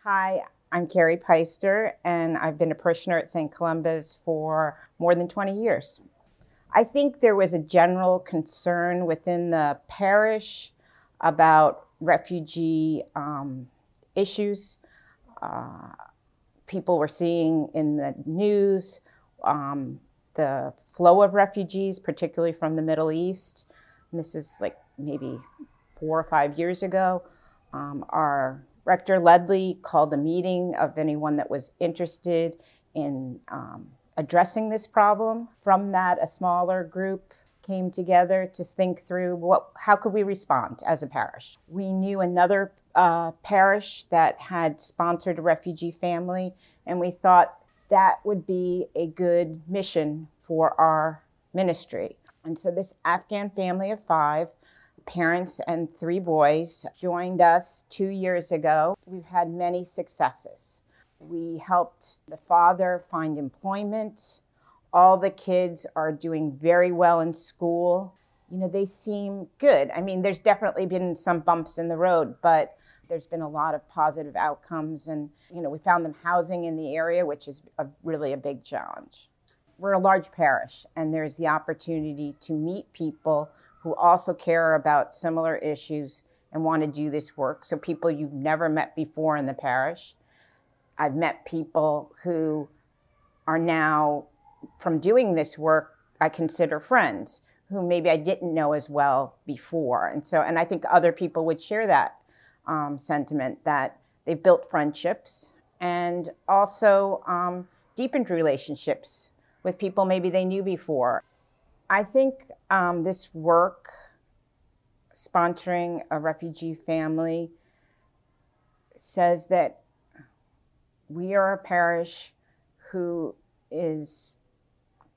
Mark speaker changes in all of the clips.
Speaker 1: Hi, I'm Keri Piester, and I've been a parishioner at St. Columba's for more than 20 years. I think there was a general concern within the parish about refugee issues. People were seeing in the news the flow of refugees, particularly from the Middle East. And this is like maybe 4 or 5 years ago. Our Rector Ledley called a meeting of anyone that was interested in addressing this problem. From that, a smaller group came together to think through how could we respond as a parish. We knew another parish that had sponsored a refugee family, and we thought that would be a good mission for our ministry. And so this Afghan family of 5, parents and 3 boys, joined us 2 years ago. We've had many successes. We helped the father find employment. All the kids are doing very well in school. You know, they seem good. I mean, there's definitely been some bumps in the road, but there's been a lot of positive outcomes. And, you know, we found them housing in the area, which is really a big challenge. We're a large parish, and there's the opportunity to meet people who also care about similar issues and want to do this work. So people you've never met before in the parish. I've met people who are now, from doing this work, I consider friends, who maybe I didn't know as well before. And I think other people would share that sentiment, that they've built friendships and also deepened relationships with people maybe they knew before. I think this work, sponsoring a refugee family, says that we are a parish who is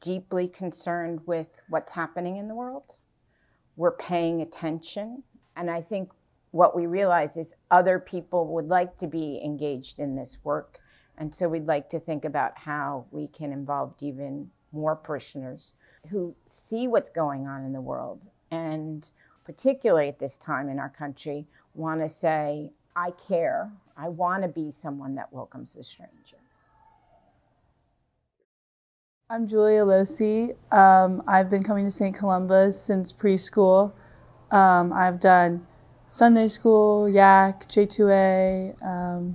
Speaker 1: deeply concerned with what's happening in the world. We're paying attention. And I think what we realize is other people would like to be engaged in this work. And so we'd like to think about how we can involve even more parishioners who see what's going on in the world, and particularly at this time in our country, want to say, I care. I want to be someone that welcomes the stranger.
Speaker 2: I'm Losey. I've been coming to St. Columba's since preschool. I've done Sunday school, YAC, J2A,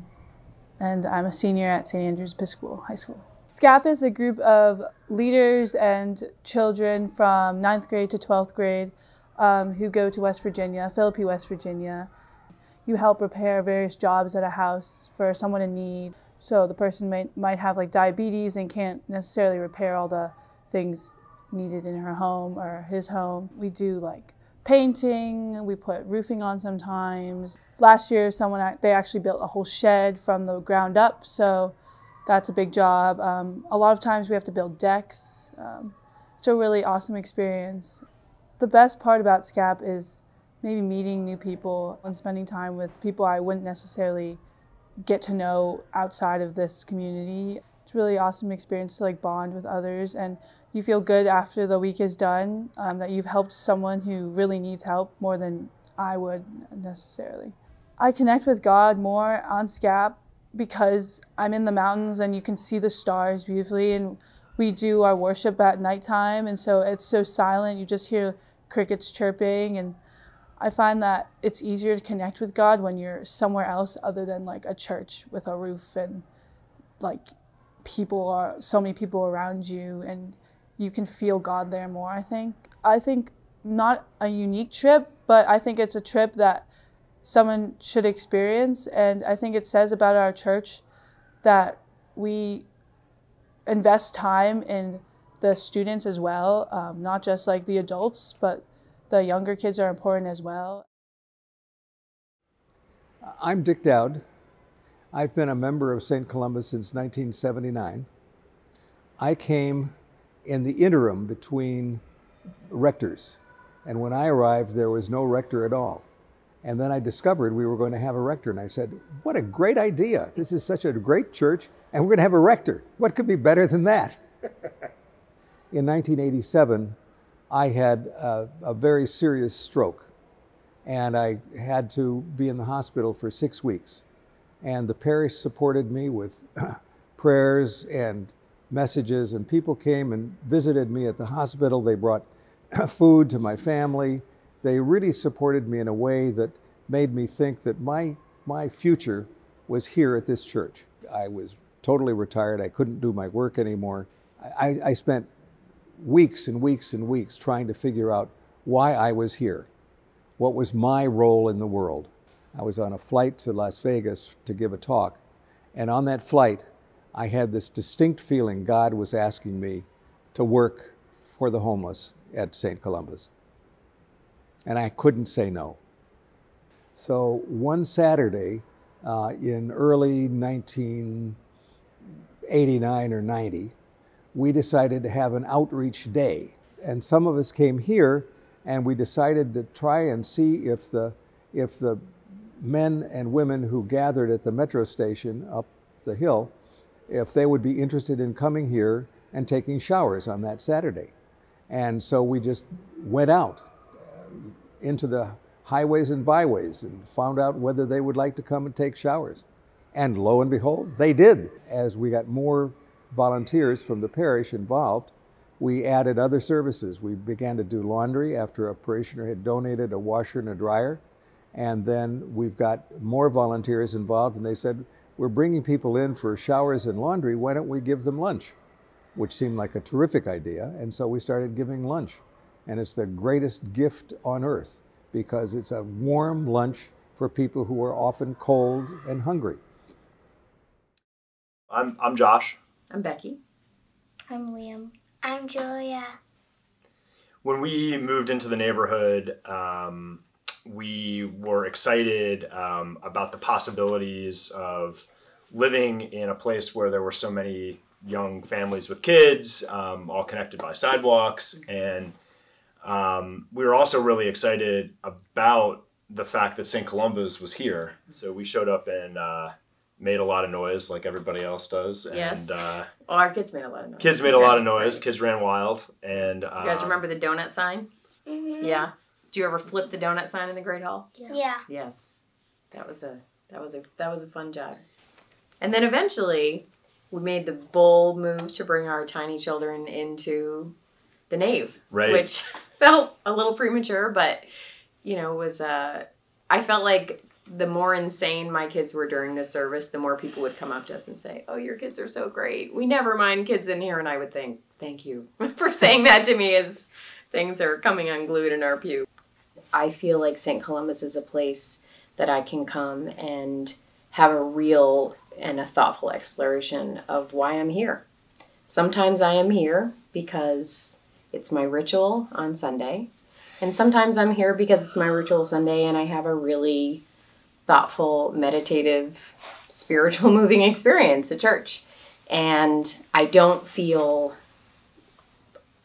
Speaker 2: and I'm a senior at St. Andrew's Episcopal High School. SCAP is a group of leaders and children from 9th grade to 12th grade who go to West Virginia, Philippi, West Virginia. You help prepare various jobs at a house for someone in need. So the person might have like diabetes and can't necessarily repair all the things needed in her home or his home. We do like painting, we put roofing on sometimes. Last year, they actually built a whole shed from the ground up, so that's a big job. A lot of times we have to build decks. It's a really awesome experience. The best part about SCAP is maybe meeting new people and spending time with people I wouldn't necessarily get to know outside of this community. It's a really awesome experience to like bond with others, and you feel good after the week is done, that you've helped someone who really needs help more than I would necessarily. I connect with God more on SCAP because I'm in the mountains and you can see the stars beautifully, and we do our worship at nighttime, and so it's so silent, you just hear crickets chirping, and I find that it's easier to connect with God when you're somewhere else other than like a church with a roof and like so many people around you, and you can feel God there more, I think. I think not a unique trip, but I think it's a trip that someone should experience, and I think it says about our church that we invest time in the students as well, not just like the adults, but the younger kids are important as well.
Speaker 3: I'm Dick Dowd. I've been a member of St. Columba's since 1979. I came in the interim between rectors, and when I arrived there was no rector at all. And then I discovered we were going to have a rector, and I said, what a great idea. This is such a great church, and we're going to have a rector. What could be better than that? In 1987, I had a very serious stroke, and I had to be in the hospital for 6 weeks. And the parish supported me with prayers and messages, and people came and visited me at the hospital. They brought food to my family. They really supported me in a way that made me think that my future was here at this church. I was totally retired. I couldn't do my work anymore. I spent weeks and weeks and weeks trying to figure out why I was here. What was my role in the world? I was on a flight to Las Vegas to give a talk, and on that flight, I had this distinct feeling God was asking me to work for the homeless at St. Columba's. And I couldn't say no. So one Saturday in early 1989 or 90, we decided to have an outreach day. And some of us came here, and we decided to try and see if the men and women who gathered at the metro station up the hill, if they would be interested in coming here and taking showers on that Saturday. And so we just went out into the highways and byways and found out whether they would like to come and take showers. And lo and behold, they did. As we got more volunteers from the parish involved, we added other services. We began to do laundry after a parishioner had donated a washer and a dryer. And then we've got more volunteers involved, and they said, we're bringing people in for showers and laundry, why don't we give them lunch? Which seemed like a terrific idea, and so we started giving lunch. And it's the greatest gift on earth, because it's a warm lunch for people who are often cold and hungry.
Speaker 4: I'm Josh.
Speaker 5: I'm Becky.
Speaker 6: I'm Liam. I'm Julia.
Speaker 4: When we moved into the neighborhood, we were excited about the possibilities of living in a place where there were so many young families with kids, all connected by sidewalks. And we were also really excited about the fact that St. Columba's was here. So we showed up and made a lot of noise like everybody else does.
Speaker 5: Yes.
Speaker 4: And,
Speaker 5: well, our kids made a lot of noise.
Speaker 4: Kids made a lot of noise. Kids ran wild. And
Speaker 5: you guys remember the donut sign?
Speaker 6: Mm-hmm.
Speaker 5: Yeah. Do you ever flip the donut sign in the Great Hall?
Speaker 6: Yeah.
Speaker 5: Yes. That was a fun job. And then eventually we made the bold move to bring our tiny children into the nave.
Speaker 4: Right.
Speaker 5: Which felt a little premature, but was I felt like the more insane my kids were during this service, the more people would come up to us and say, "Oh, your kids are so great. We never mind kids in here." And I would think, "Thank you for saying that to me," as things are coming unglued in our pew. I feel like St. Columba's is a place that I can come and have a real and a thoughtful exploration of why I'm here. Sometimes I am here because it's my ritual on Sunday. And sometimes I'm here because it's my ritual Sunday and I have a really thoughtful, meditative, spiritual moving experience at church. And I feel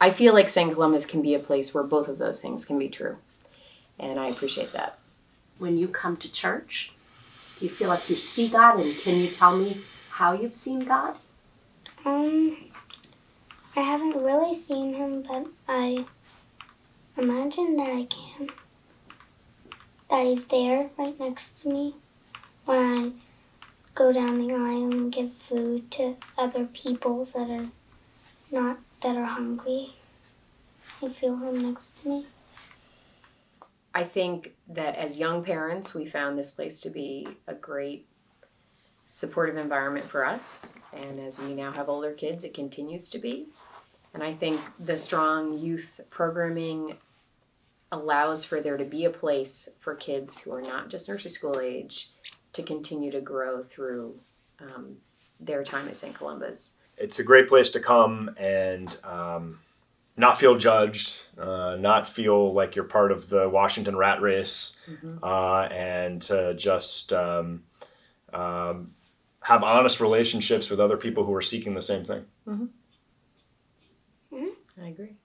Speaker 5: like St. Columba's can be a place where both of those things can be true. And I appreciate that.
Speaker 7: When you come to church, do you feel like you see God? And can you tell me how you've seen God?
Speaker 6: I haven't really seen him, but I imagine that I can. That he's there right next to me when I go down the aisle and give food to other people that are hungry. I feel him next to me.
Speaker 5: I think that as young parents, we found this place to be a great supportive environment for us. And as we now have older kids, it continues to be. And I think the strong youth programming allows for there to be a place for kids who are not just nursery school age to continue to grow through their time at St. Columba's.
Speaker 4: It's a great place to come and not feel judged, not feel like you're part of the Washington rat race, and to just have honest relationships with other people who are seeking the same thing.
Speaker 5: I agree.